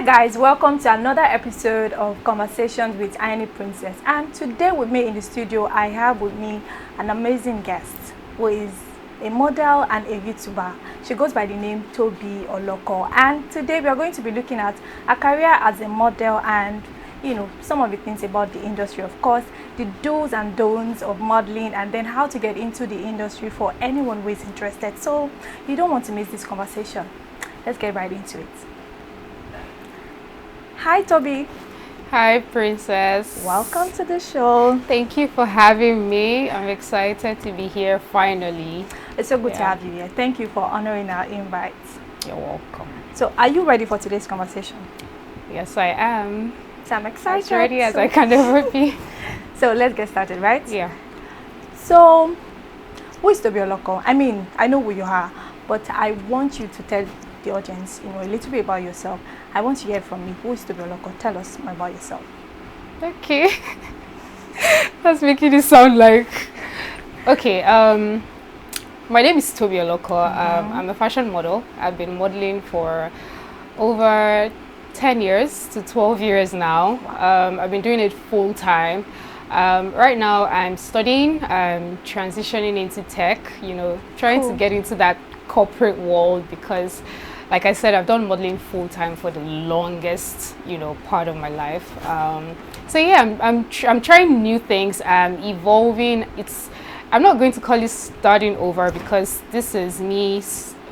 guys, welcome to another episode of Conversations with Ayeni Princess. And today with me in the studio, I have with me an amazing guest who is a model and a YouTuber. She goes by the name Tobi Oloko. And today we are going to be looking at her career as a model and some of the things about the industry, of course, the do's and don'ts of modeling, and then how to get into the industry for anyone who is interested. So you don't want to miss this conversation. Let's get right into it. Hi, Tobi. Hi, Princess. Welcome to the show. Thank you for having me. I'm excited to be here finally. It's so good to have you here. Thank you for honoring our invite. You're welcome. So, are you ready for today's conversation? Yes, I am. So, I'm excited. As ready as I can ever be. So, let's get started, right? Yeah. So, who is Tobi Oloko? I mean, I know who you are, but I want you to tell the audience, a little bit about yourself. I want to hear from me. Who is Tobi Oloko? Tell us more about yourself. Okay. That's making it sound like... Okay, my name is Tobi Oloko. I'm a fashion model. I've been modeling for over 10 years to 12 years now. Wow. I've been doing it full time. Right now I'm studying, I'm transitioning into tech, trying to get into that corporate world because, like I said, I've done modeling full time for the longest, part of my life. So yeah, I'm trying new things. I'm evolving. I'm not going to call it starting over because this is me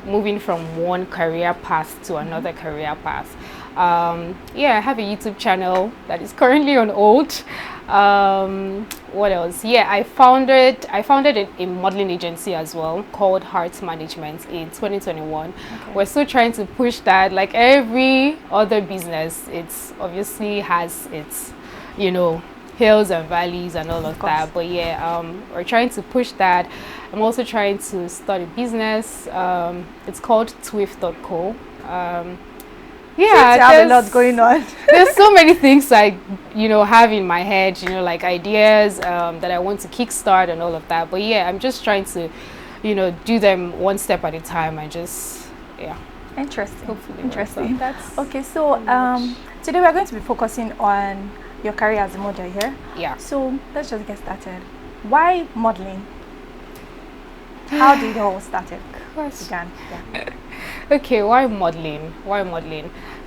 moving from one career path to another career path. Yeah, I have a YouTube channel that is currently on hold. What else? Yeah, I founded a modeling agency as well called Heart Management in 2021. Okay. We're still trying to push that. Like every other business, it's obviously has its, hills and valleys and all of that. But yeah, we're trying to push that. I'm also trying to start a business. It's called Twift.co. Yeah, there's a lot going on. There's so many things I, have in my head, like ideas that I want to kickstart and all of that. But yeah, I'm just trying to, do them one step at a time and just, yeah. Interesting. Hopefully. Interesting. That's okay. So today we're going to be focusing on your career as a model here. Yeah. So let's just get started. Why modeling? How did it all started? Began? Yeah. Okay, why modeling?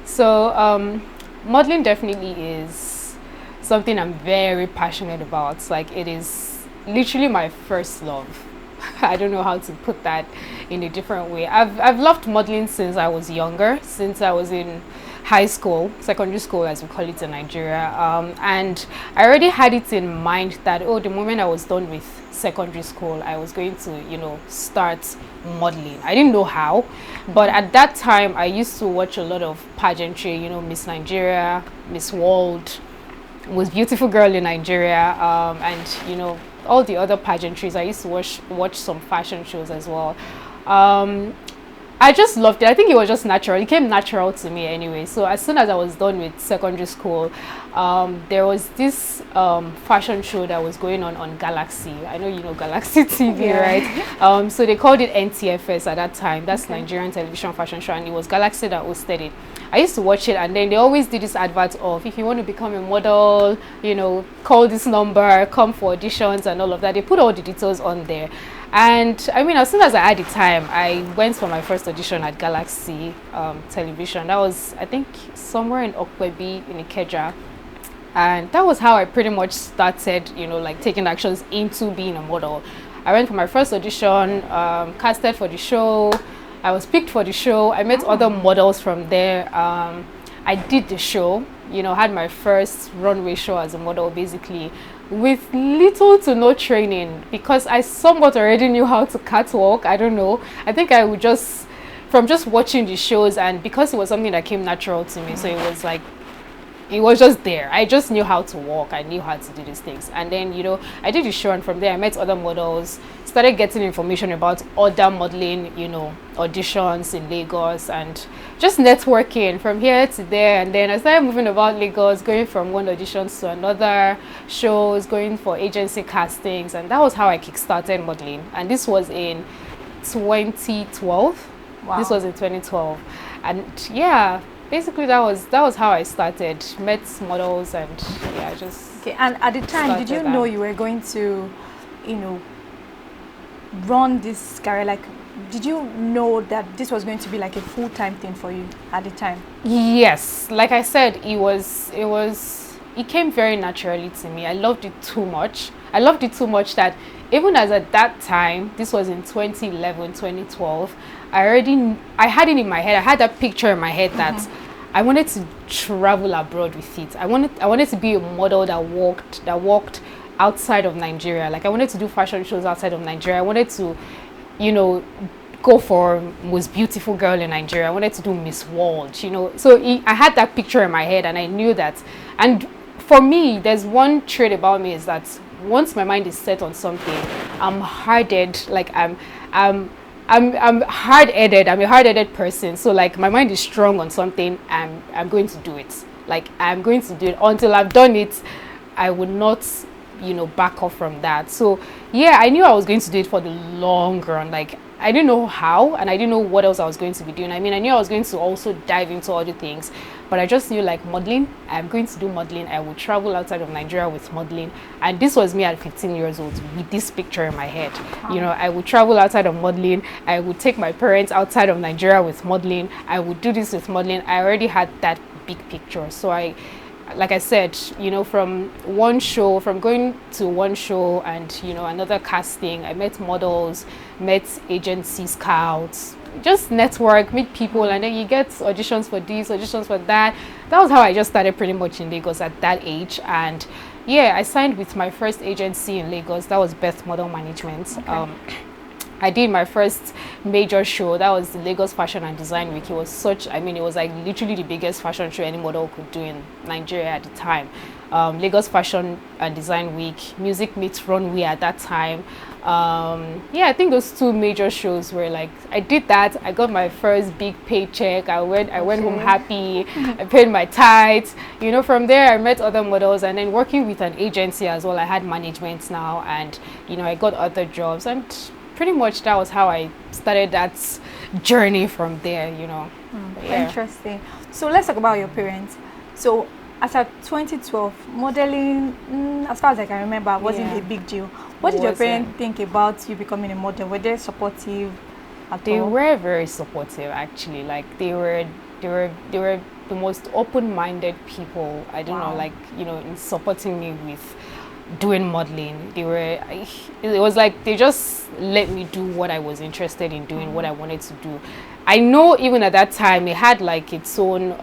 So modeling definitely is something I'm very passionate about. Like, it is literally my first love. I don't know how to put that in a different way. I've loved modeling since I was younger, since I was in high school, secondary school as we call it in Nigeria, and I already had it in mind that the moment I was done with secondary school I was going to start modeling. I didn't know how, but at that time I used to watch a lot of pageantry, Miss Nigeria, Miss World, Most Beautiful Girl in Nigeria, and all the other pageantries. I used to watch some fashion shows as well. I just loved it. I think it was just natural. It came natural to me anyway. So as soon as I was done with secondary school, there was this fashion show that was going on Galaxy. I know you know Galaxy TV, right? So they called it NTFS at that time. That's Nigerian Television Fashion Show, and it was Galaxy that hosted it. I used to watch it, and then they always did this advert of, if you want to become a model, call this number, come for auditions and all of that. They put all the details on there. And I mean, as soon as I had the time, I went for my first audition at Galaxy Television. That was, I think, somewhere in Okwebi in Ikeja. And that was how I pretty much started, taking actions into being a model. I went for my first audition, casted for the show. I was picked for the show. I met other models from there. I did the show, had my first runway show as a model, basically, with little to no training, because I somewhat already knew how to catwalk. I don't know. I think I would from just watching the shows, and because it was something that came natural to me, so it was like, it was just there. I just knew how to walk. I knew how to do these things. And then, I did the show, and from there I met other models, started getting information about other modeling, auditions in Lagos, and just networking from here to there. And then I started moving about Lagos, going from one audition to another, shows, going for agency castings. And that was how I kickstarted modeling. And this was in 2012. Wow. This was in 2012. And yeah, basically that was how I started. Met models and yeah, just Okay, and at the time, did you started know that. you were going to, you know, run this career? Like, did you know that this was going to be like a full-time thing for you at the time? Yes, like I said, it came very naturally to me. I loved it too much. I loved it too much that even as at that time, this was in 2011, 2012, I had it in my head. I had that picture in my head that I wanted to travel abroad with it. I wanted to be a model that walked outside of Nigeria. Like I wanted to do fashion shows outside of Nigeria. I wanted to, you know, go for most beautiful girl in Nigeria. I wanted to do Miss World, So I had that picture in my head, and I knew that. And for me, there's one trait about me is that once my mind is set on something, I'm hard-headed. Like I'm hard-headed. I'm a hard-headed person. So like my mind is strong on something. I'm going to do it. Like I'm going to do it until I've done it. I would not, back off from that. So yeah, I knew I was going to do it for the long run. Like I didn't know how, and I didn't know what else I was going to be doing. I mean, I knew I was going to also dive into other things, but I just knew like modeling, I'm going to do modeling. I would travel outside of Nigeria with modeling. And this was me at 15 years old with this picture in my head. I would travel outside of modeling. I would take my parents outside of Nigeria with modeling. I would do this with modeling. I already had that big picture. So like I said, from going to one show and, another casting, I met models, met agency scouts, just network, meet people, and then you get auditions for this, auditions for that. That was how I just started pretty much in Lagos at that age. And yeah, I signed with my first agency in Lagos. That was Best Model Management. Okay. I did my first major show. That was the Lagos Fashion and Design Week. It was it was like literally the biggest fashion show any model could do in Nigeria at the time. Lagos Fashion and Design Week, Music Meets Runway at that time. Yeah, I think those two major shows were like, I did that. I got my first big paycheck. I went home happy. I paid my tithes. From there I met other models, and then working with an agency as well. I had management now, and I got other jobs, and pretty much that was how I started that journey from there, Yeah. Interesting. So let's talk about your parents. So as at 2012, modeling, as far as I can remember, wasn't Yeah. a big deal. What did your Wasn't. parents think about you becoming a model? Were they supportive at They all? were very supportive, actually. Like they were the most open-minded people. I don't know, Wow. like in supporting me with doing modeling. It was like they just let me do what I was interested in doing, what I wanted to do. I know even at that time it had like its own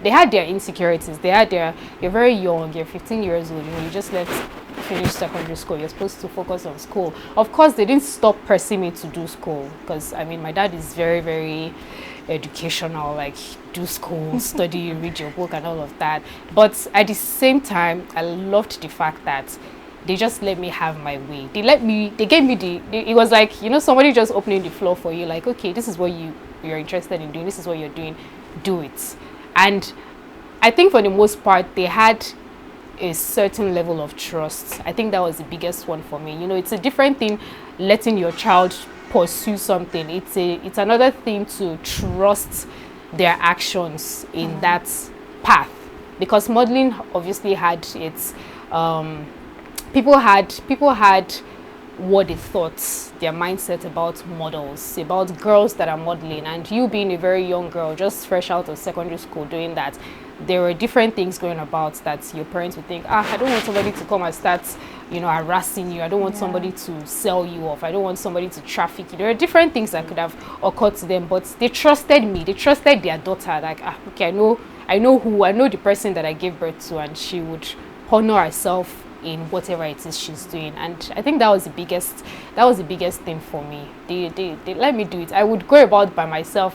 they had their insecurities. You're very young, you're 15 years old, you just left finish secondary school, you're supposed to focus on school. Of course they didn't stop pressing me to do school, because I mean my dad is very, very educational, like do school, study, read your book and all of that. But at the same time, I loved the fact that they just let me have my way. They gave me it was like, somebody just opening the floor for you, like, okay, this is what you're interested in doing, this is what you're doing, do it. And I think for the most part, they had a certain level of trust. I think that was the biggest one for me. It's a different thing letting your child pursue something. It's another thing to trust their actions in that path, because modeling obviously had its people had what they thought, their mindset about models, about girls that are modeling. And you being a very young girl, just fresh out of secondary school doing that, there were different things going about that your parents would think, I don't want somebody to come and start, harassing you. I don't want somebody to sell you off. I don't want somebody to traffic you. There are different things that could have occurred to them, but they trusted me. They trusted their daughter. Like, okay, I know the person that I gave birth to, and she would honor herself in whatever it is she's doing. And I think that was the biggest thing for me. They let me do it. I would go about by myself.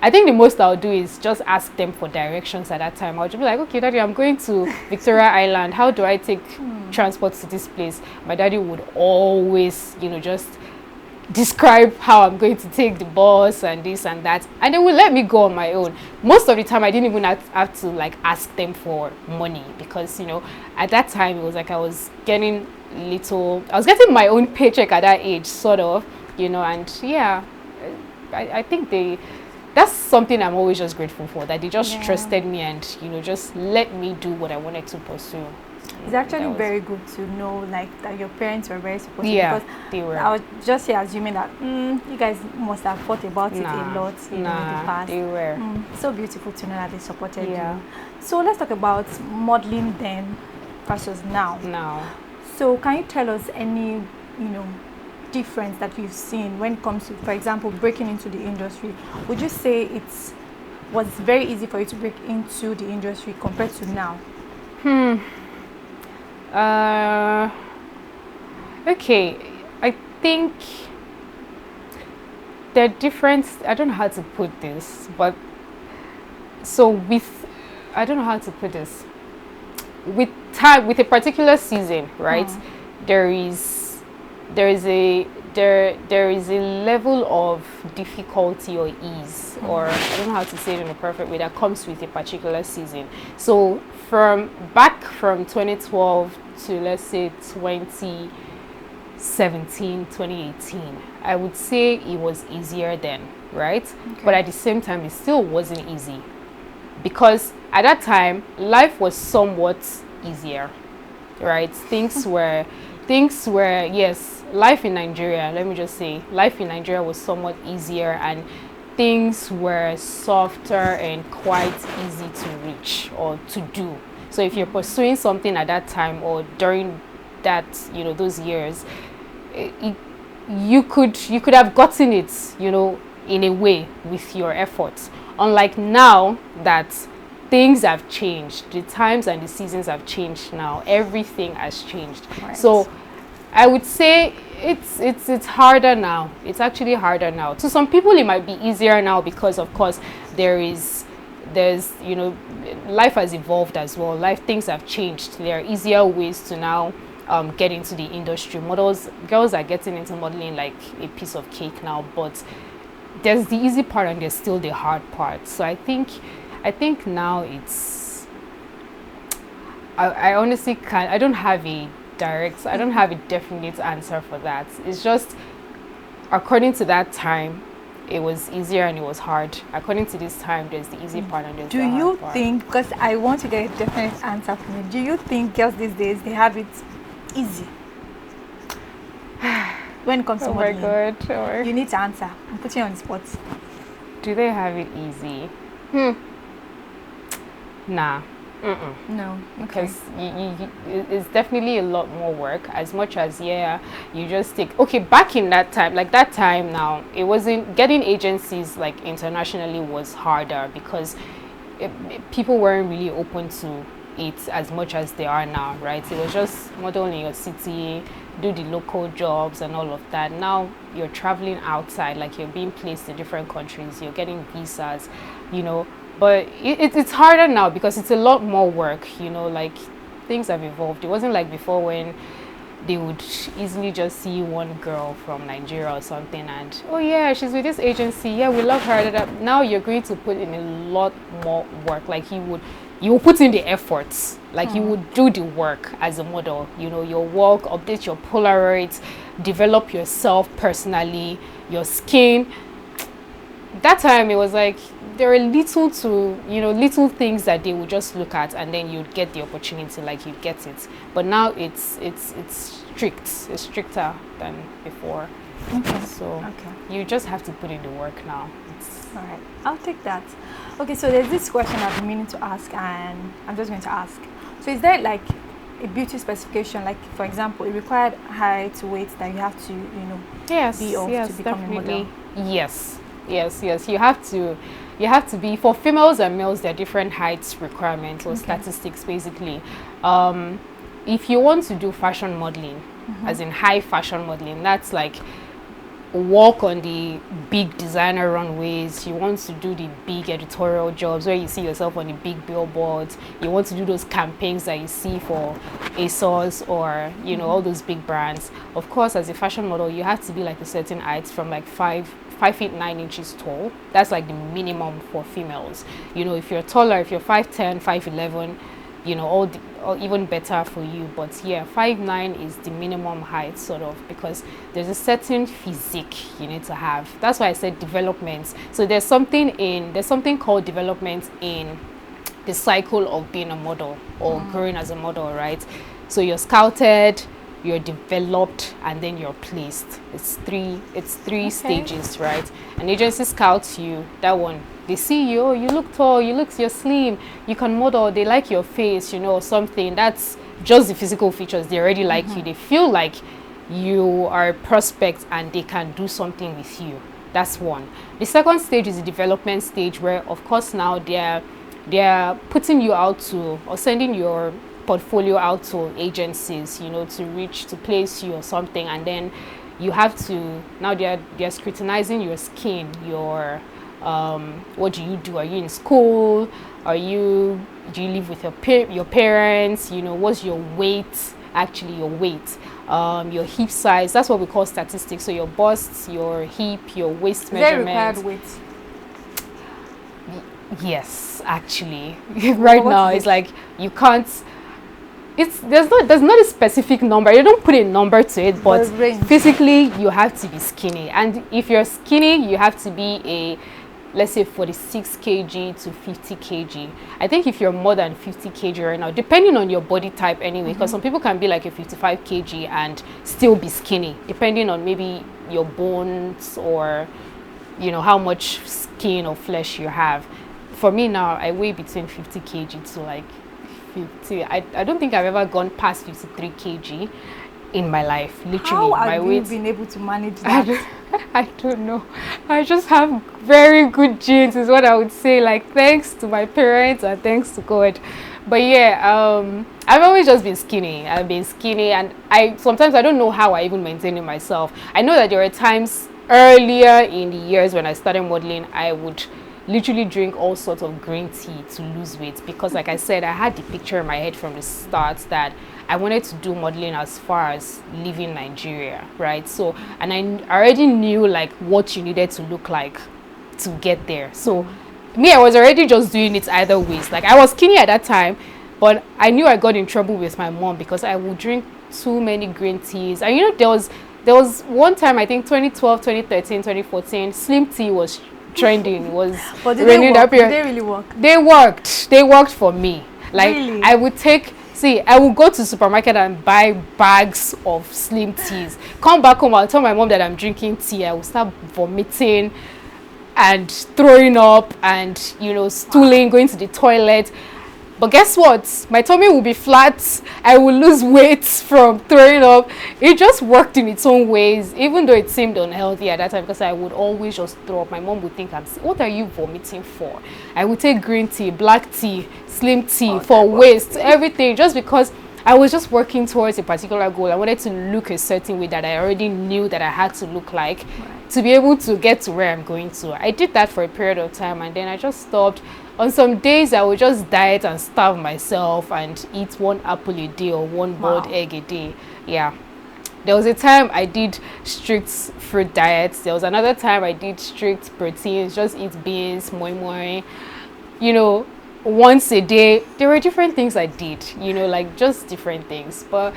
I think the most I would do is just ask them for directions at that time. I would just be like, okay, daddy, I'm going to Victoria Island. How do I take transport to this place? My daddy would always, just describe how I'm going to take the bus and this and that, and they will let me go on my own. Most of the time I didn't even have to like ask them for money, because at that time it was like I was getting my own paycheck at that age, sort of, and yeah, I think that's something I'm always just grateful for, that they just Yeah. trusted me and, you know, just let me do what I wanted to pursue. It's That actually was- very good to know, like, that your parents were very supportive. Yeah, Because they were. I was just here assuming that you guys must have thought about it a lot, in the past. They were. So beautiful to know that they supported Yeah. you. So let's talk about modeling then versus now. Now, So can you tell us any, difference that you've seen when it comes to, for example, breaking into the industry? Would you say was very easy for you to break into the industry compared to now? Okay, I think the difference, I don't know how to put this, but so I don't know how to put this. With time, with a particular season, right? There is a level of difficulty or ease, or I don't know how to say it in a perfect way, that comes with a particular season. So from 2012 to, let's say, 2017, 2018, I would say it was easier then, right? Okay. But at the same time, it still wasn't easy, because at that time life was somewhat easier, right? Things were, yes, life in Nigeria, let me just say, life in Nigeria was somewhat easier, and things were softer and quite easy to reach or to do. So if you're pursuing something at that time or during that, those years, you could have gotten it, in a way, with your efforts. Unlike now that things have changed, the times and the seasons have changed now, everything has changed. Right. So I would say it's harder now. It's actually harder now. To some people it might be easier now because, of course, there's life has evolved as well. Things have changed. There are easier ways to now get into the industry. Girls are getting into modeling like a piece of cake now, but there's the easy part and there's still the hard part. So I think now it's, I honestly can't, I don't have a definite answer for that. It's just, according to that time, it was easier and it was hard. According to this time, there's the easy part and there's the hard part. Do you think, because I want to get a definite answer from you, do you think girls these days, they have it easy when it comes to modeling? Oh my God. You need to answer. I'm putting you on the spot. Do they have it easy? Nah. No. Okay. Because it's definitely a lot more work. As much as, you just take, okay, back in that time, like that time now, it wasn't, getting agencies like internationally was harder because people weren't really open to it as much as they are now, right? It was just model in your city, do the local jobs and all of that. Now you're traveling outside, like you're being placed in different countries, you're getting visas, but it's harder now because it's a lot more work, like things have evolved. It wasn't like before when they would easily just see one girl from Nigeria or something and, oh yeah, she's with this agency, yeah, we love her. Now you're going to put in a lot more work. Like you will put in the efforts, like you would do the work as a model, your work, update your Polaroids, develop yourself personally, your skin. That time it was like there are little things that they would just look at and then you'd get the opportunity, like you get it. But now it's stricter than before. Okay. So you just have to put in the work now. All right, I'll take that. Okay, so there's this question I've been meaning to ask, and I'm just going to ask. So is there like a beauty specification, like for example, a required height, weight that you have to, be of to become definitely. a model? Yes. You have to be, for females and males, there are different heights requirements or statistics basically. If you want to do fashion modeling, as in high fashion modeling, that's like walk on the big designer runways, you want to do the big editorial jobs where you see yourself on the big billboards, you want to do those campaigns that you see for ASOS or all those big brands. Of course, as a fashion model, you have to be like a certain height, from like 5 feet 9 inches tall. That's like the minimum for females. If you're taller, if you're 5'10", 5'11", you know, or even better for you. But yeah, 5'9" is the minimum height, sort of, because there's a certain physique you need to have. That's why I said development. So there's something called development in the cycle of being a model or growing as a model, right? So you're scouted, you're developed, and then you're placed. It's three stages, right? An agency scouts you, that one. They see you, oh, you look tall, you're slim, you can model, they like your face, you know, something. That's just the physical features. They already like you. They feel like you are a prospect and they can do something with you. That's one. The second stage is the development stage, where of course now they're putting you out to, or sending your portfolio out to agencies, you know, to place you or something, and then you have to, now they're scrutinizing your skin, your what do you do? Are you in school? Do you live with your parents? You know, what's your weight? Actually, your weight, your hip size. That's what we call statistics. So your bust, your hip, your waist measurement. Required weight. Yes, actually, right now it's like you can't. There's not a specific number. You don't put a number to it, but physically you have to be skinny. And if you're skinny, you have to be a, let's say, 46 kg to 50 kg. I think if you're more than 50 kg right now, depending on your body type anyway, because some people can be like a 55 kg and still be skinny, depending on maybe your bones or, you know, how much skin or flesh you have. For me now, I weigh between 50 kg to like 50. I don't think I've ever gone past 53 kg in my life. Literally, how my have weight. you been able to manage that? I don't know. I just have very good genes, is what I would say. Like, thanks to my parents and thanks to God. But yeah, I've always just been skinny. I've been skinny, and sometimes I don't know how I even maintain it myself. I know that there were times earlier in the years when I started modeling, I would literally drink all sorts of green tea to lose weight, because like I said, I had the picture in my head from the start that I wanted to do modeling as far as leaving Nigeria, right? So, and I already knew like what you needed to look like to get there. So me, I was already just doing it either ways. Like, I was skinny at that time, but I knew I got in trouble with my mom because I would drink too many green teas. And you know, there was one time, I think 2012, 2013, 2014, slim tea was trending. Was but did they work? Did they really work? They worked for me. Like, really? I would go to supermarket and buy bags of slim teas, come back home, I'll tell my mom that I'm drinking tea. I will start vomiting and throwing up and, you know, stooling, going to the toilet. But guess what? My tummy will be flat. I will lose weight from throwing up. It just worked in its own ways, even though it seemed unhealthy at that time, because I would always just throw up. My mom would think, what are you vomiting for? I would take green tea, black tea, slim tea for waist, everything, just because I was just working towards a particular goal. I wanted to look a certain way that I already knew that I had to look like to be able to get to where I'm going to. I did that for a period of time, and then I just stopped. On some days, I would just diet and starve myself and eat one apple a day or one boiled egg a day. Yeah. There was a time I did strict fruit diets. There was another time I did strict proteins, just eat beans, moi moi, you know, once a day. There were different things I did, you know, like just different things. But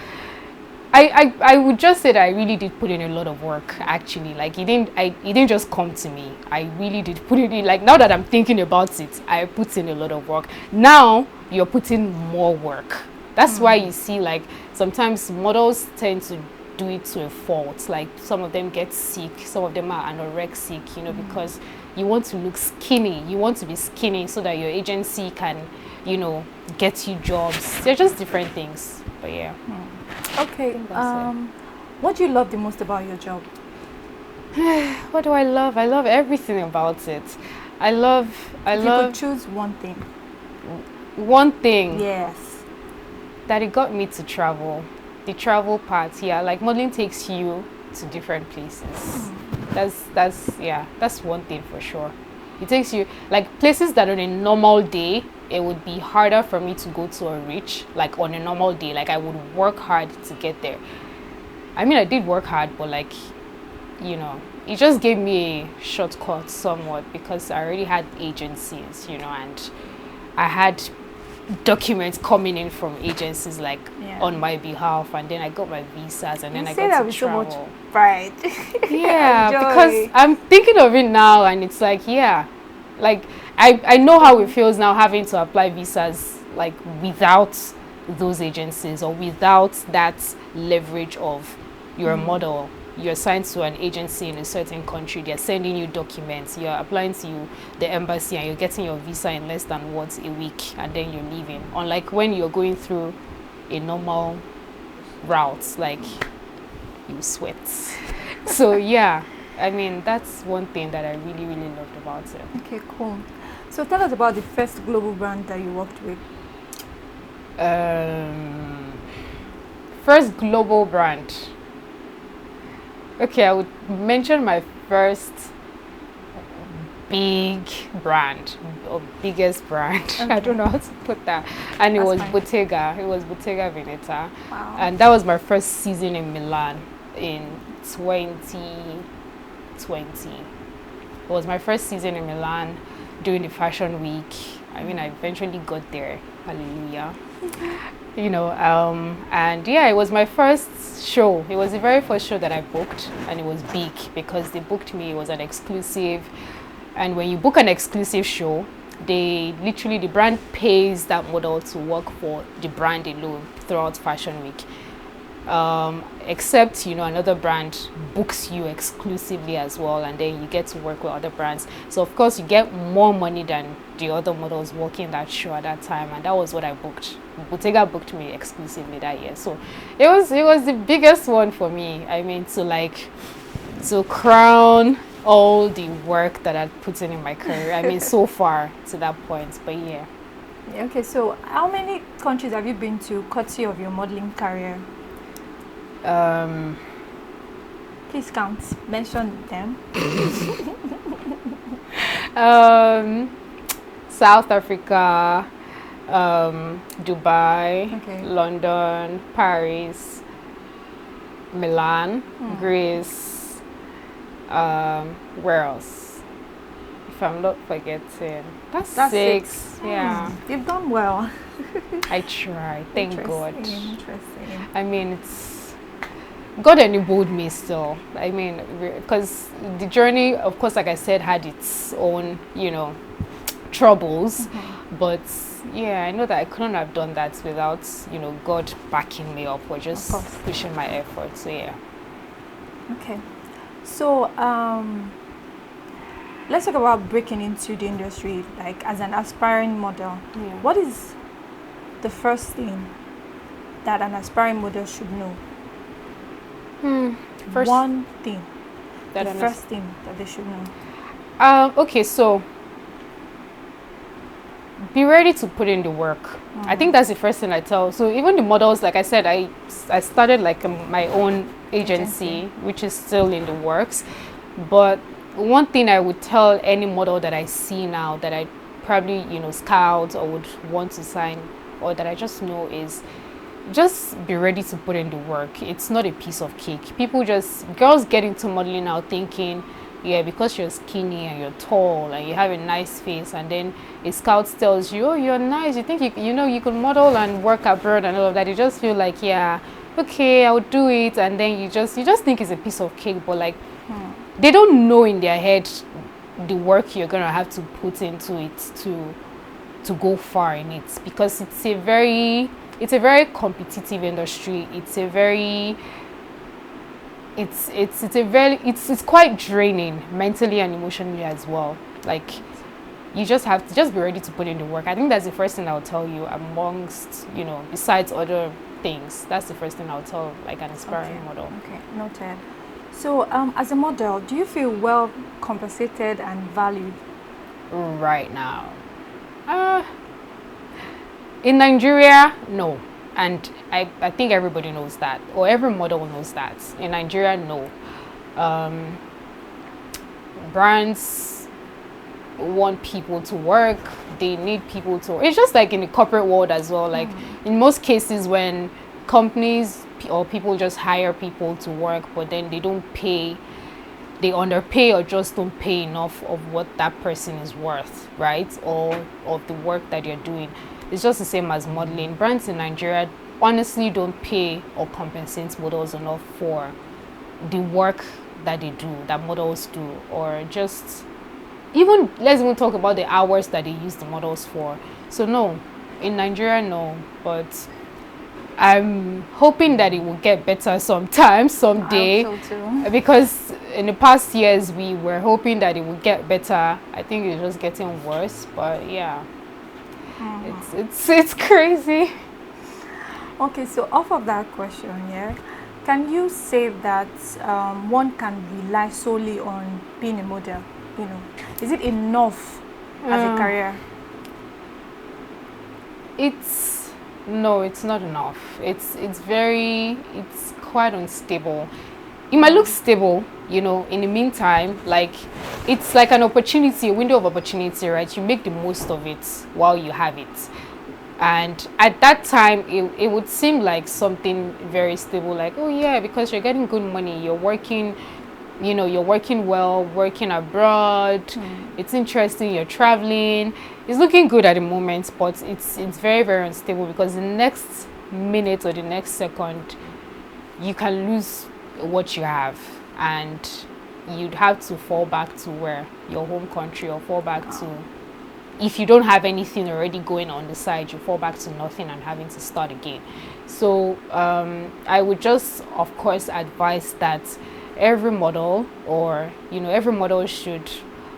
I would just say that I really did put in a lot of work, actually. Like, it didn't just come to me. I really did put it in. Like, now that I'm thinking about it, I put in a lot of work. Now you're putting more work. That's why you see, like, sometimes models tend to do it to a fault. Like, some of them get sick, some of them are anorexic, you know, because you want to look skinny. You want to be skinny so that your agency can, you know, get you jobs. They're just different things. But yeah. Okay. What do you love the most about your job? What do I love? I love everything about it. If you could choose one thing. One thing. Yes. That it got me to travel. The travel part, yeah. Like, modeling takes you to different places. That's one thing for sure. It takes you, like, places that on a normal day it would be harder for me to go to or reach. Like, on a normal day, like, I would work hard to get there. I mean, I did work hard, but, like, you know, it just gave me a shortcut somewhat because I already had agencies, you know, and I had documents coming in from agencies like Yeah. on my behalf, and then I got my visas, and then You I say got that to with so travel. much pride. Yeah, Joy. because I'm thinking of it now, and it's like, yeah, like I know how it feels now having to apply visas like without those agencies or without that leverage of you're a model, you're signed to an agency in a certain country, they're sending you documents, you're applying to the embassy, and you're getting your visa in less than a week, and then you're leaving. Unlike when you're going through a normal route, like you sweat. So yeah, I mean, that's one thing that I really, really loved about it. Okay, cool. So tell us about the first global brand that you worked with. First global brand. Okay, I would mention my first big brand or biggest brand. Okay. I don't know how to put that. And it That's was fine. Bottega. It was Bottega Veneta. Wow. And that was my first season in Milan in 2020. It was my first season in Milan during the fashion week. I mean, I eventually got there. Hallelujah. You know, and yeah, it was my first show. It was the very first show that I booked, and it was big because they booked me. It was an exclusive, and when you book an exclusive show, they literally, the brand pays that model to work for the brand alone throughout fashion week. Except, you know, another brand books you exclusively as well, and then you get to work with other brands. So of course you get more money than the other models working that show at that time, and that was what I booked. Bottega booked me exclusively that year, so it was the biggest one for me. I mean, to crown all the work that I'd put in my career. I mean, so far to that point, but yeah. Okay, so how many countries have you been to courtesy of your modeling career? Please count. Mention them. South Africa, Dubai, Okay. London, Paris, Milan, Greece, where else? If I'm not forgetting, that's six. Yeah, You've done well. I try. Thank God. Interesting. I mean, God enabled me still. I mean, because the journey, of course, like I said, had its own, you know, troubles. But yeah, I know that I couldn't have done that without, you know, God backing me up or just pushing my effort. So yeah. Okay. So let's talk about breaking into the industry, like as an aspiring model. Yeah. What is the first thing that an aspiring model should know? First, one thing. that The an first thing that they should know. Okay, so be ready to put in the work. I think that's the first thing I tell. So even the models, like I said, I started like my own agency, which is still in the works. But one thing I would tell any model that I see now that I probably, you know, scout or would want to sign, or that I just know, is just be ready to put in the work. It's not a piece of cake. Girls get into modeling now thinking, yeah, because you're skinny and you're tall and you have a nice face, and then a scout tells you, oh, you're nice, you think you know you could model and work abroad and all of that, you just feel like, yeah, okay, I'll do it, and then you just think it's a piece of cake. But like, they don't know in their head the work you're gonna have to put into it to go far in it, because it's a very competitive industry. It's quite draining mentally and emotionally as well. Like, you just have to be ready to put in the work. I think that's the first thing I'll tell you, amongst, you know, besides other things. That's the first thing I'll tell like an aspiring model. Okay, noted. So as a model, do you feel well compensated and valued right now? In Nigeria, no. And I think everybody knows that, or every model knows that. In Nigeria, no. Brands want people to work. They need people to. It's just like in the corporate world as well. Like in most cases, when companies or people just hire people to work, but then they don't pay, they underpay or just don't pay enough of what that person is worth, right? Or of the work that you're doing. it's just the same as modeling. Brands in Nigeria honestly don't pay or compensate models enough for the work that they do, that models do, or just even let's even talk about the hours that they use the models for. So no, in Nigeria, no, but I'm hoping that it will get better sometime, someday. I hope so too. Because in the past years we were hoping that it would get better. I think it's just getting worse. But yeah, it's crazy. Okay, so off of that question, yeah, can you say that one can rely solely on being a model? You know, is it enough as a career? It's no, it's not enough. It's quite unstable. It might look stable, you know, in the meantime, like it's like an opportunity, a window of opportunity, right? You make the most of it while you have it. And at that time, it would seem like something very stable, like, oh yeah, because you're getting good money, you're working, you know, you're working well, working abroad, it's interesting, you're traveling, it's looking good at the moment, but it's very, very unstable, because the next minute or the next second, you can lose what you have, and you'd have to fall back to where your home country, or fall back to, if you don't have anything already going on the side, you fall back to nothing and having to start again. So I would just, of course, advise that every model, or you know, every model should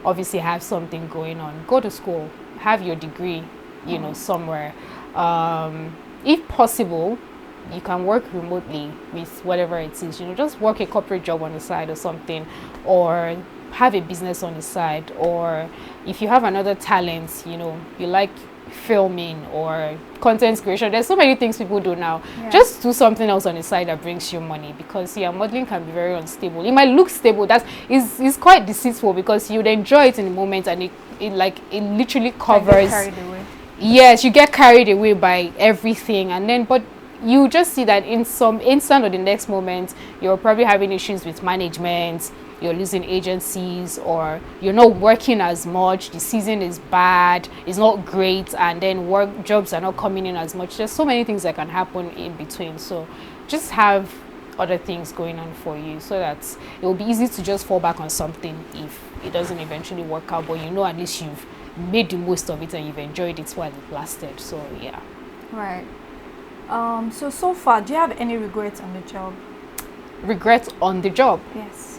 obviously have something going on. Go to school, have your degree, you know, somewhere. If possible, you can work remotely with whatever it is, you know, just work a corporate job on the side or something, or have a business on the side, or if you have another talent, you know, you like filming or content creation, there's so many things people do now. Just do something else on the side that brings you money, because yeah, modeling can be very unstable. It might look stable, that is quite deceitful, because you'd enjoy it in the moment, and it literally covers. Get carried away. Yes, you get carried away by everything, and then but you just see that in some instant or the next moment, you're probably having issues with management, you're losing agencies, or you're not working as much, the season is bad, it's not great, and then work jobs are not coming in as much. There's so many things that can happen in between. So just have other things going on for you, so that it will be easy to just fall back on something if it doesn't eventually work out, but you know, at least you've made the most of it and you've enjoyed it while it lasted. So yeah. Right. So far, do you have any regrets on the job? Regrets on the job? Yes.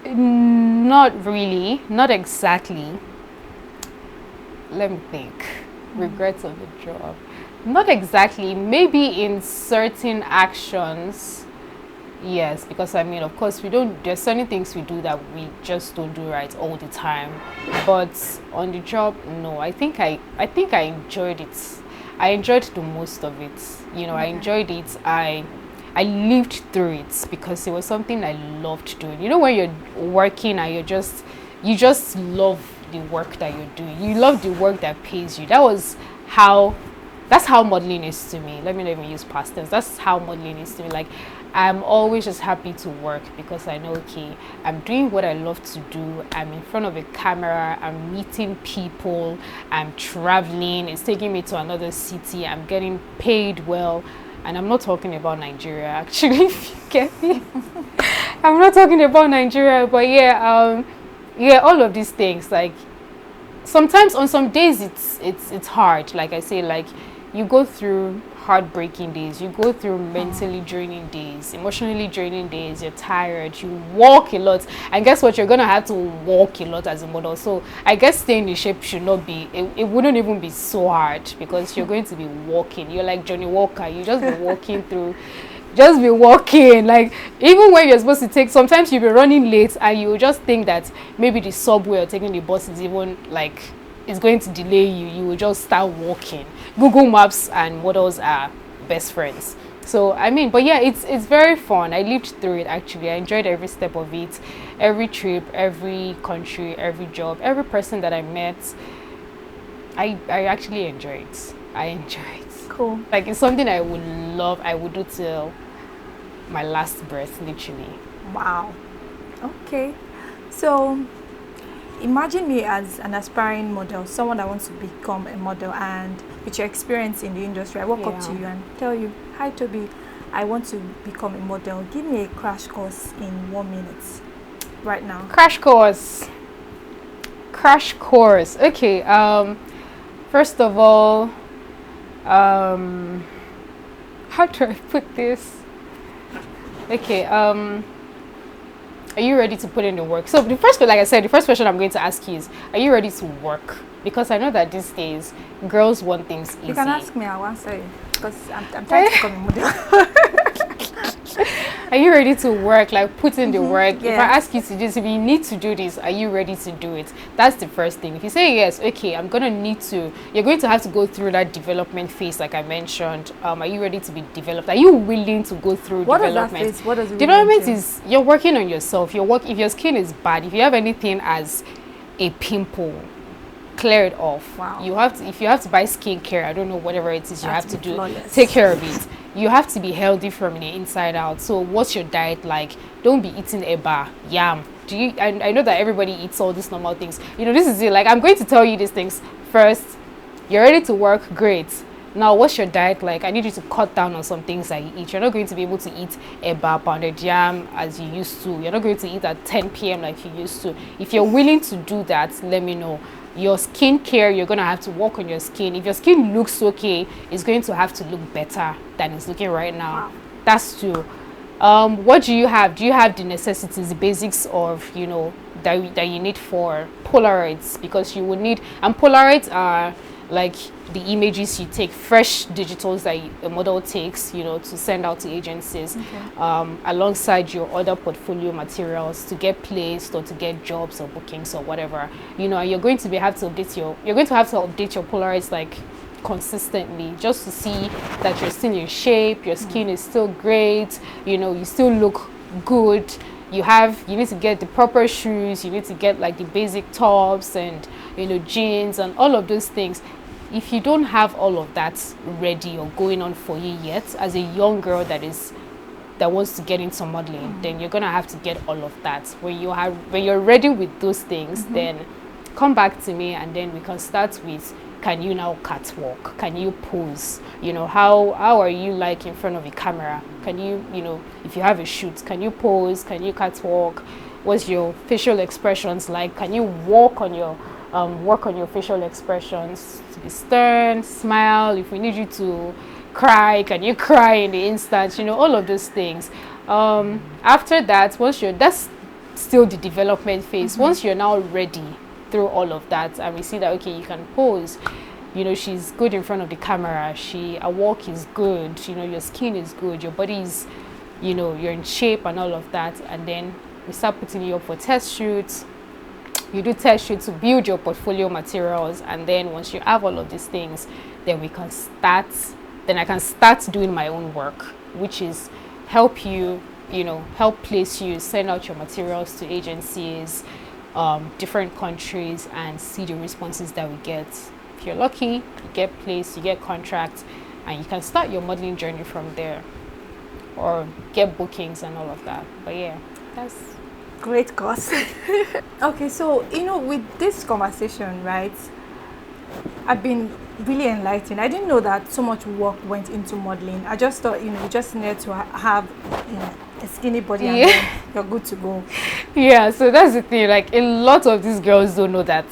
Not really, not exactly. Let me think. Regrets on the job? Not exactly. Maybe in certain actions, yes, because I mean, of course, there's certain things we do that we just don't do right all the time. But on the job, no. I think I enjoyed it. I enjoyed the most of it. You know, I enjoyed it. I lived through it, because it was something I loved doing. You know, when you're working and you just love the work that you're doing. You love the work that pays you. That's how modeling is to me. Let me not even use past tense. That's how modeling is to me. Like, I'm always just happy to work, because I know, okay, I'm doing what I love to do. I'm in front of a camera, I'm meeting people, I'm traveling, it's taking me to another city, I'm getting paid well. And I'm not talking about Nigeria, actually, if you get me. I'm not talking about Nigeria, but yeah, all of these things. Like, sometimes on some days it's hard. Like I say, like, you go through heartbreaking days, you go through mentally draining days, emotionally draining days, you're tired, you walk a lot, and guess what, you're gonna have to walk a lot as a model. So I guess staying in shape should not be, it wouldn't even be so hard, because you're going to be walking. You're like Johnny Walker, you just be walking through, just be walking. Like, even when you're supposed to take, sometimes you'll be running late and you just think that maybe the subway or taking the bus is even like, it's going to delay you. You will just start walking. Google Maps and models are best friends. So I mean, but yeah, it's very fun. I lived through it, actually. I enjoyed every step of it, every trip, every country, every job, every person that I met. I actually enjoy it. I enjoy it. Cool. Like, it's something I would love. I would do till my last breath, literally. Wow. Okay. So imagine me as an aspiring model, someone that wants to become a model, and with your experience in the industry, I walk up to you and tell you, hi Tobi, I want to become a model. Give me a crash course in 1 minute right now. Crash course. Okay. First of all, how do I put this? Okay. Are you ready to put in the work? So the first question I'm going to ask you is, are you ready to work? Because I know that these days girls want things easy. You can ask me, I'll answer you, because I'm trying to become a model. Are you ready to work? Like, put in the work. Yeah. If I ask you to do this, if you need to do this, are you ready to do it? That's the first thing. If you say yes, okay, you're going to have to go through that development phase, like I mentioned. Are you ready to be developed? Are you willing to go through development? What is that phase? What does it Development mean? is you're working on yourself. If your skin is bad, if you have anything as a pimple, clear it off. Wow. If you have to buy skincare, I don't know, whatever it is you have to do, flawless. take care of it. You have to be healthy from the inside out. So what's your diet like? Don't be eating eba, yam. I know that everybody eats all these normal things. This is it. Like, I'm going to tell you these things first. You're ready to work, great. Now, what's your diet like? I need you to cut down on some things that you eat. You're not going to be able to eat eba, pounded yam as you used to. You're not going to eat at 10 p.m. like you used to. If you're willing to do that, let me know. Your skincare, you're going to have to work on your skin. If your skin looks okay, it's going to have to look better than it's looking right now. Wow. That's true. What do you have? Do you have the necessities, the basics of, that you need for Polaroids? Because you would need, and Polaroids are like the images you take, fresh digitals that a model takes, to send out to agencies, alongside your other portfolio materials to get placed or to get jobs or bookings or whatever. You're going to have to update your Polaroids like consistently, just to see that you're still in shape, your skin is still great, you still look good. You need to get the proper shoes, you need to get like the basic tops and jeans and all of those things. If you don't have all of that ready or going on for you yet, as a young girl that wants to get into modeling, then you're gonna have to get all of that. When you're ready with those things, then come back to me, and then we can start with, can you now catwalk? Can you pose? How are you like in front of a camera? Can you, if you have a shoot, can you pose? Can you catwalk? What's your facial expressions like? Can you work on your facial expressions to be stern, smile? If we need you to cry, can you cry in the instant? All of those things. After that, that's still the development phase. Once you're now ready through all of that, and we see that, okay, you can pose, she's good in front of the camera, her walk is good, your skin is good, your body is, you're in shape and all of that, and then we start putting you up for test shoots. You do test shoots to build your portfolio materials, and then once you have all of these things, then I can start doing my own work, which is help place you, send out your materials to agencies, different countries, and see the responses that we get. If you're lucky, you get placed, you get contracts, and you can start your modeling journey from there, or get bookings and all of that. But yeah, that's great course. Okay, so with this conversation, right, I've been really enlightened. I didn't know that so much work went into modeling. I just thought you just needed to have a skinny body, and then you're good to go. Yeah, so that's the thing. Like, a lot of these girls don't know that.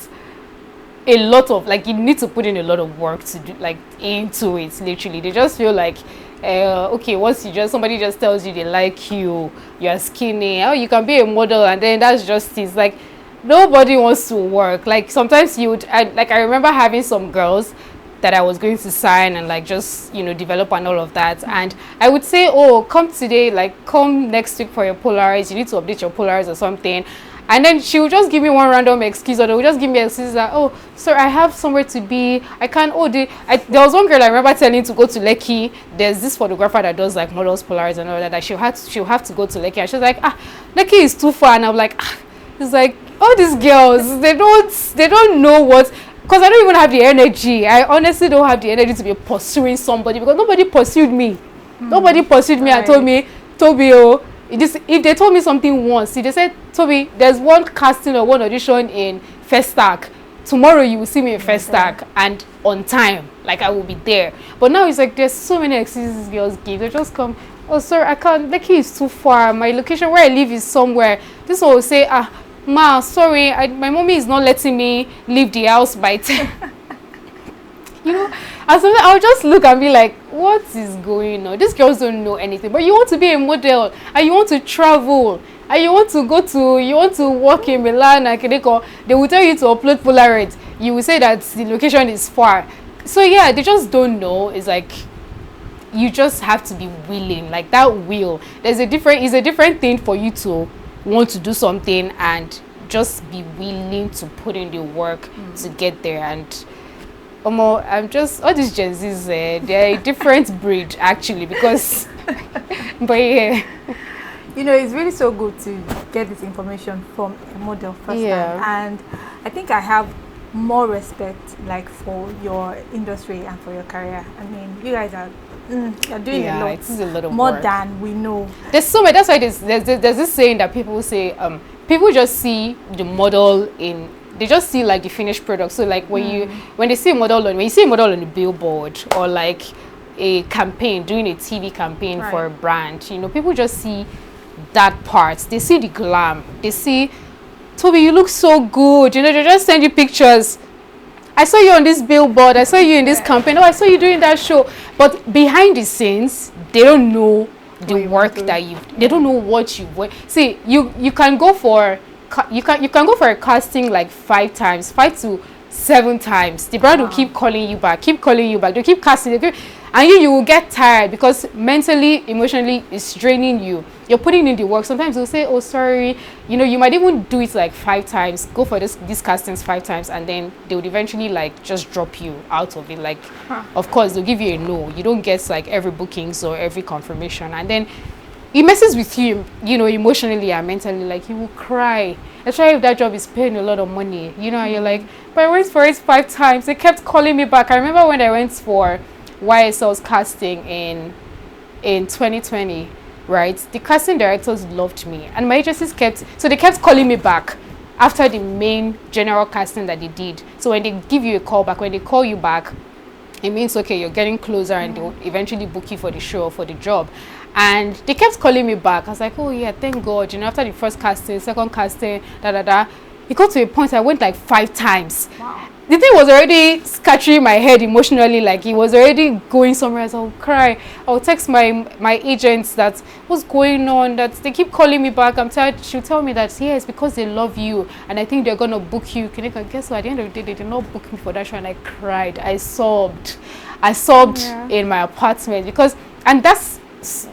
A lot of, like, you need to put in a lot of work to do, like, into it. Literally, they just feel like, okay, once somebody just tells you they like you, you're skinny, you can be a model, and then that's just it. Like, nobody wants to work. Like, sometimes I remember having some girls that I was going to sign and like just develop and all of that, and I would say, oh, come today, like come next week for your Polaroids, you need to update your Polaroids or something, and then she would just give me one random excuse, or they would just give me excuses that, oh, sir, I have somewhere to be, I can't. There was one girl I remember telling to go to Lekki. There's this photographer that does like models Polaroids and all that she'll have to go to Lekki, and she was like, Lekki is too far, and I'm like, it's like, all these girls, they don't know what. Because I don't even have the energy. I honestly don't have the energy to be pursuing somebody, because nobody pursued me. Nobody pursued me and told me, Tobi, if they told me something once, see, they said, Tobi, there's one casting or one audition in first stack. Tomorrow you will see me in first stack and on time, like I will be there. But now it's like there's so many excuses girls give. They just come, oh sorry, I can't, Lekki is too far, my location where I live is somewhere. This one will say, ma, sorry, my mommy is not letting me leave the house by 10. You know, and so I'll just look and be like, what is going on? These girls don't know anything, but you want to be a model and you want to travel and you want to work in Milan and Quebec. They will tell you to upload Polaroid. You will say that the location is far. So yeah, they just don't know. It's like you just have to be willing, like that will. It's a different thing for you to want to do something and just be willing to put in the work to get there. And I'm just, all these Gen Zs, they're a different breed actually, because but yeah, you know, it's really so good to get this information from a model firsthand. And I think I have more respect like for your industry and for your career. I mean, you guys are you're doing a lot. It's a lot of more work than we know. There's so much. That's why there's this saying that people say people just see the model in, they just see like the finished product. So like when you see a model on the billboard or like a campaign, doing a TV campaign for a brand, you know, people just see that part. They see the glam. They see, Tobi, you look so good. You know, they just send you pictures. I saw you on this billboard. I saw you in this campaign. Oh, I saw you doing that show. But behind the scenes, they don't know the work that they don't know what you want. See, you can go for you can go for a casting like 5 to 7 times. The brand will keep calling you back. They'll keep casting. And you will get tired because mentally, emotionally, it's draining you. You're putting in the work. Sometimes they'll say, oh, sorry. You know, you might even do it like 5 times, go for these castings 5 times, and then they would eventually like just drop you out of it. Like, of course, they'll give you a no. You don't get like every bookings or every confirmation. And then it messes with you, you know, emotionally and mentally. Like, you will cry. Especially if that job is paying a lot of money. You know, and you're like, but I went for it 5 times. They kept calling me back. I remember when I went for YSL's casting in 2020, right? The casting directors loved me, and my agencies kept calling me back after the main general casting that they did. So when they give you a call back, when they call you back, it means okay, you're getting closer, and they'll eventually book you for the show or for the job. And they kept calling me back. I was like, oh yeah, thank God. You know, after the first casting, second casting, it got to a point I went like 5 times. Wow. The thing was already scattering my head emotionally, like it was already going somewhere. So I'll cry. I'll text my agents that what's going on, that they keep calling me back. I'm tired. She'll tell me that yes, because they love you and I think they're gonna book you. Can you guess what? At the end of the day, they did not book me for that show, and I cried. I sobbed in my apartment because, and that's,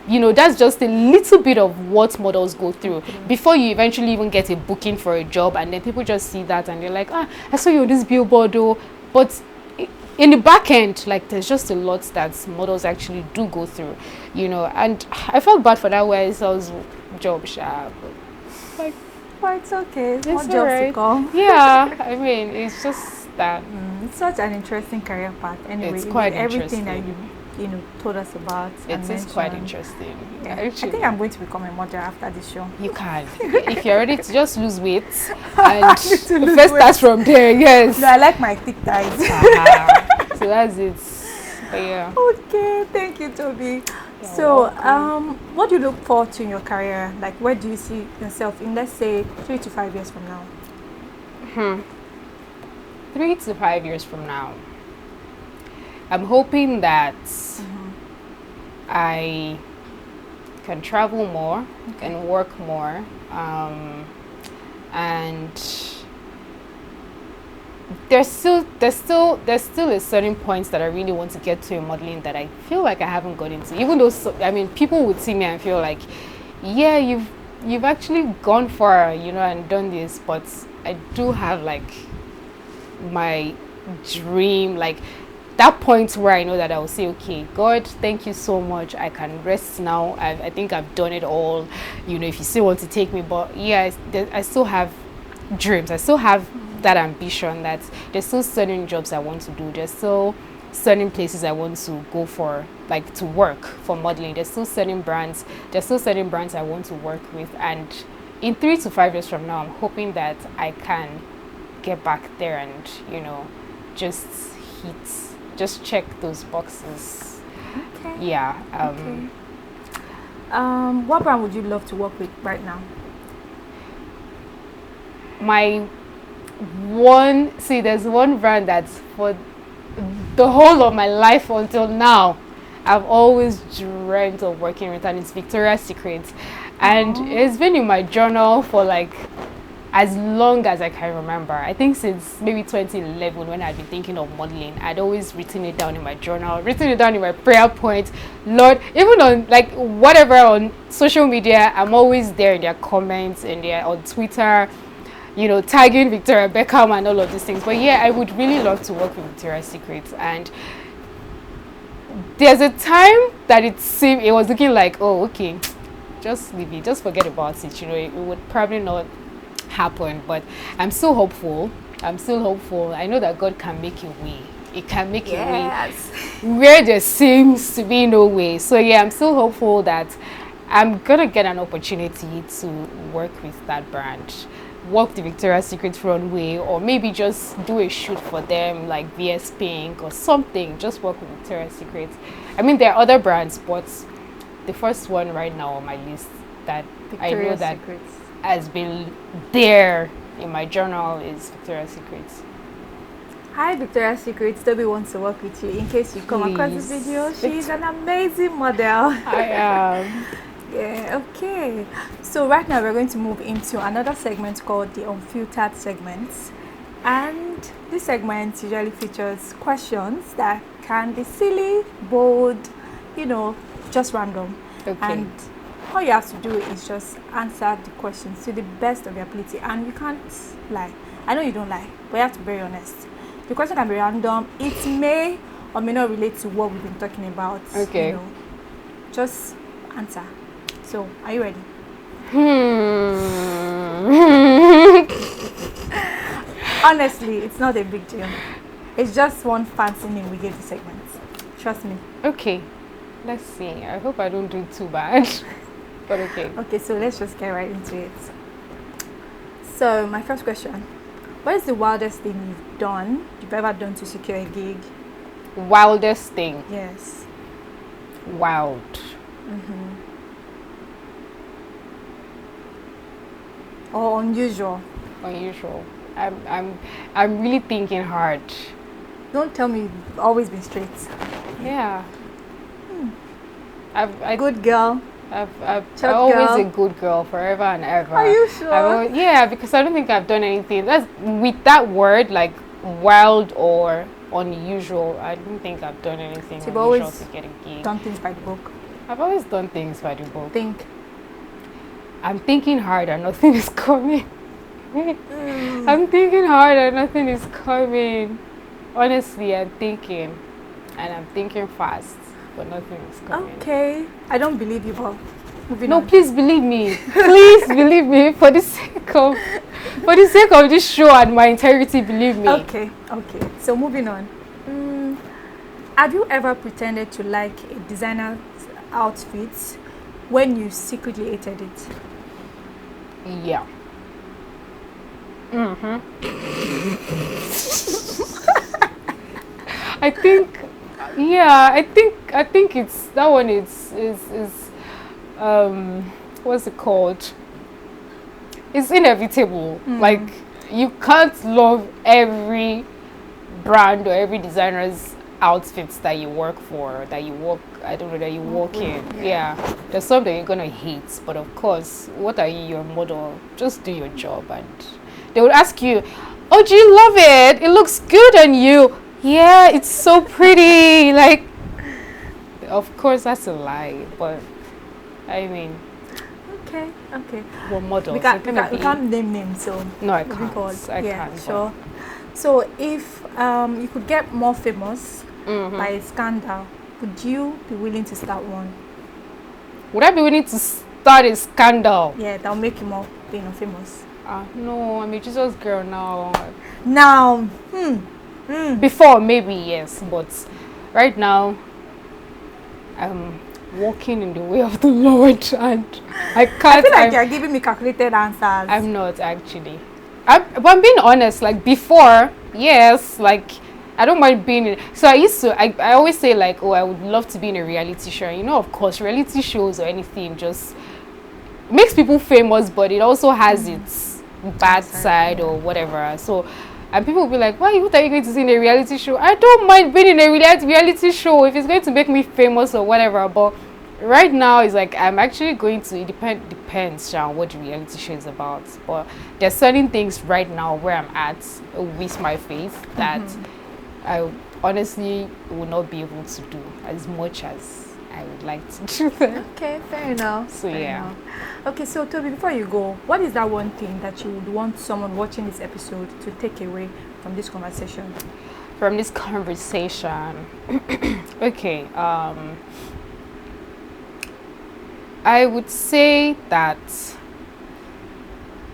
you know, that's just a little bit of what models go through before you eventually even get a booking for a job. And then people just see that and they're like, I saw you on this billboard though. But in the back end, like, there's just a lot that models actually do go through, you know. And I felt bad for that YSL's job, like, Well, it's okay. It's it's more jobs to come. yeah, I mean, it's just that It's such an interesting career path. Anyway, It's quite everything that interesting. you know told us about. it is quite interesting. Yeah. I Actually, think I'm going to become a model after this show. you can, if you're ready to just lose weight, and to the lose first weight. starts from there. Yes. No, I like my thick thighs. So that's it. But yeah. Okay, thank you, Tobi. So, what do you look forward to in your career? Like, where do you see yourself in, let's say, 3 to 5 years from now? 3 to 5 years from now, I'm hoping that I can travel more and work more, and there's still a certain points that I really want to get to in modeling that I feel like I haven't got into. Even though I mean, people would see me and feel like, yeah, you've actually gone far, you know, and done this, but I do have like my dream, like that point where I know that I will say, okay, God, thank you so much, I can rest now. I think I've done it all, you know, if you still want to take me. But yeah, I still have dreams. I still have that ambition, that there's still certain jobs I want to do. There's still certain places I want to go for, like to work for modeling. There's still certain brands I want to work with. And in 3 to 5 years from now, I'm hoping that I can get back there and, you know, just check those boxes. Okay. Yeah. Okay. What brand would you love to work with right now? There's one brand that's for the whole of my life until now I've always dreamt of working with, and it's Victoria's Secret. And it's been in my journal for like as long as I can remember. I think since maybe 2011, when I'd been thinking of modeling, I'd always written it down in my journal, written it down in my prayer point. Lord, even on like whatever on social media, I'm always there in their comments and they're on Twitter, you know, tagging Victoria Beckham and all of these things. But yeah, I would really love to work with Victoria's Secret. And there's a time that it was looking like, oh, okay, just leave it, just forget about it. You know, it would probably not happen, but I'm still hopeful. I know that God can make a way. It can make a way where there seems to be no way. So yeah, I'm still hopeful that I'm gonna get an opportunity to work with that brand, walk the Victoria's Secret runway, or maybe just do a shoot for them like VS Pink or something. Just work with Victoria's Secret. I mean, there are other brands, but the first one right now on my list that I know that has been there in my journal is Victoria's Secret. Hi, Victoria's Secret. Tobi wants to work with you. In case you come across this video, she's an amazing model. I am. Yeah, okay. So right now we're going to move into another segment called the Unfiltered segments. And this segment usually features questions that can be silly, bold, you know, just random. Okay. And all you have to do is just answer the questions to the best of your ability. And you can't lie. I know you don't lie, but you have to be very honest. The question can be random. It may or may not relate to what we've been talking about. Okay. You know, just answer. So, are you ready? Honestly, it's not a big deal. It's just one fancy name we gave the segment. Trust me. Okay. Let's see. I hope I don't do too bad. But okay. Okay, so let's just get right into it. So, my first question. What is the wildest thing you've ever done to secure a gig? Wildest thing? Yes. Wild. Or unusual? Unusual. I'm really thinking hard. Don't tell me you've always been straight. Yeah. Good girl. I'm always a good girl forever and ever. Are you sure? Yeah, because I don't think I've done anything. That's with that word, like wild or unusual. I don't think I've done anything So unusual to get a gig. Done things by the book. I've always done things by the book. I'm thinking hard and nothing is coming. I'm thinking hard and nothing is coming. Honestly, I'm thinking, and I'm thinking fast, but nothing is coming. Okay, I don't believe you, but moving no, on. please believe me. Please believe me for the sake of this show and my integrity. Believe me. Okay. So moving on. Have you ever pretended to like a designer's outfit when you secretly hated it? Yeah. I think it's that one is what's it called? It's inevitable. Like you can't love every brand or every designer's outfits that you work for, that you work in. Yeah. There's some that you're gonna hate, but of course, what are you, your model? Just do your job, and they would ask you, oh, do you love it? It looks good on you. Yeah, it's so pretty. Like, of course, that's a lie, but I mean, okay. We're models. We can't name names, so no, I can't. I can't. Sure. So, if you could get more famous by a scandal, would you be willing to start one? Would I be willing to start a scandal? Yeah, that'll make you more, famous. No, I'm a Jesus girl now. Now, Before, maybe yes, but right now, I'm walking in the way of the Lord, and I can't. I feel like you're giving me calculated answers. I'm not actually. But I'm being honest. Like before, yes, like I don't mind being in. So I always say like, oh, I would love to be in a reality show. You know, of course, reality shows or anything just makes people famous, but it also has its bad side or whatever. So, and people will be like, what are you going to see in a reality show? I don't mind being in a reality show if it's going to make me famous or whatever. But right now, it's like I'm actually going to. It depends on what the reality show is about. But there's certain things right now where I'm at with my faith that I honestly will not be able to do as much as I would like to do them. Okay, fair enough. So fair yeah. enough. Okay, so Tobi, before you go, what is that one thing that you would want someone watching this episode to take away from this conversation? From this conversation, okay. I would say that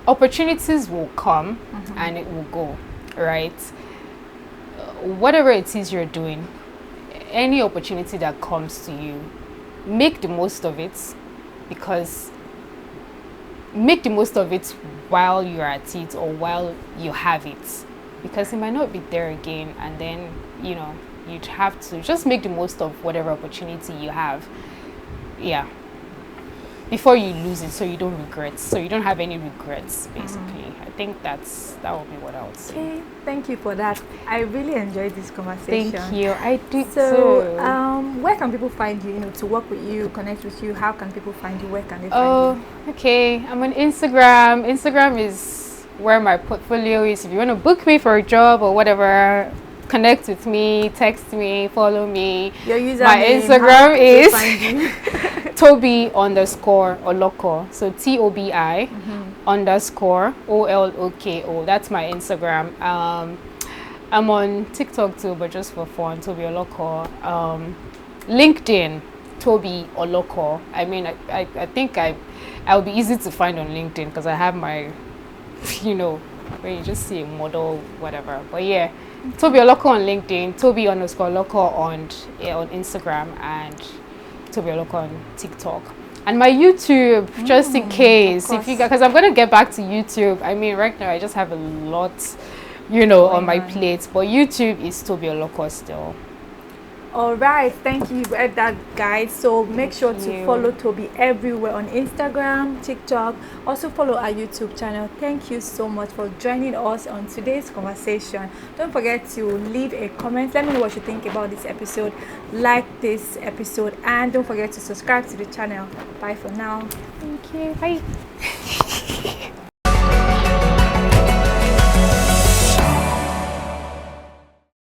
opportunities will come and it will go, right? Whatever it is you're doing, any opportunity that comes to you, make the most of it, because make the most of it while you're at it or while you have it, because it might not be there again, and then you'd have to just make the most of whatever opportunity you have, before you lose it, so you don't have any regrets, basically. I think that would be what I would say. Okay, thank you for that. I really enjoyed this conversation. Thank you. I did So, too. where can people find you, to work with you, connect with you? How can people find you? Where can they find you? Okay. I'm on Instagram. Instagram is where my portfolio is. If you want to book me for a job or whatever, connect with me, text me, follow me. Your username, my Instagram is Tobi _Oloko. So TOBI _OLOKO. That's my Instagram. I'm on TikTok too, but just for fun, Tobi Oloko. LinkedIn, Tobi Oloko. I mean, I think I'll be easy to find on LinkedIn because I have my, where you just see a model, whatever. But yeah, Tobi Oloko on LinkedIn, Tobi _Oloko on Instagram, and Tobi Oloko on TikTok. And my YouTube, just in case, because I'm gonna get back to YouTube. I mean, right now I just have a lot, on my plate. But YouTube is Tobi Oloko still. All right, thank you. You read that, guys. So make sure to follow Tobi everywhere on Instagram, TikTok. Also follow our YouTube channel. Thank you so much for joining us on today's conversation. Don't forget to leave a comment. Let me know what you think about this episode. Like this episode, and don't forget to subscribe to the channel. Bye for now. Thank you. Bye.